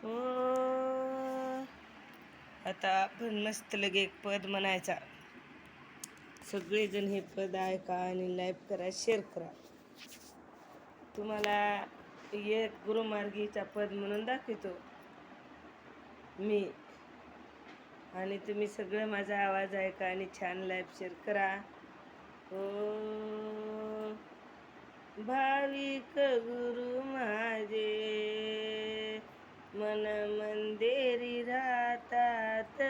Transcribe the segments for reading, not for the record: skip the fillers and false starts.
ओ आता आपण मस्त लगे एक पद म्हणायचा. सगळेजण हे पद ऐका आणि लाईक करा, शेअर करा. तुम्हाला एक गुरुमार्गीचा पद म्हणून दाखवतो मी, आणि तुम्ही सगळं माझा आवाज ऐका आणि छान लाईक शेअर करा. ओ भाविक गुरु माझे मन मंदिरी राहतात,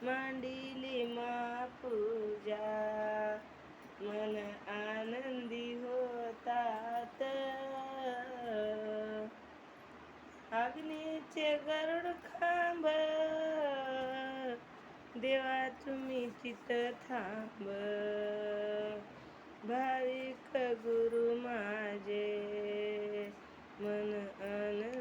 मांडिली मा पूजा मन आनंदी होतात. अग्नीचे गरुड खांब देवा तुम्ही तिथं थांब, भाविक गुरु माझे मन आनंद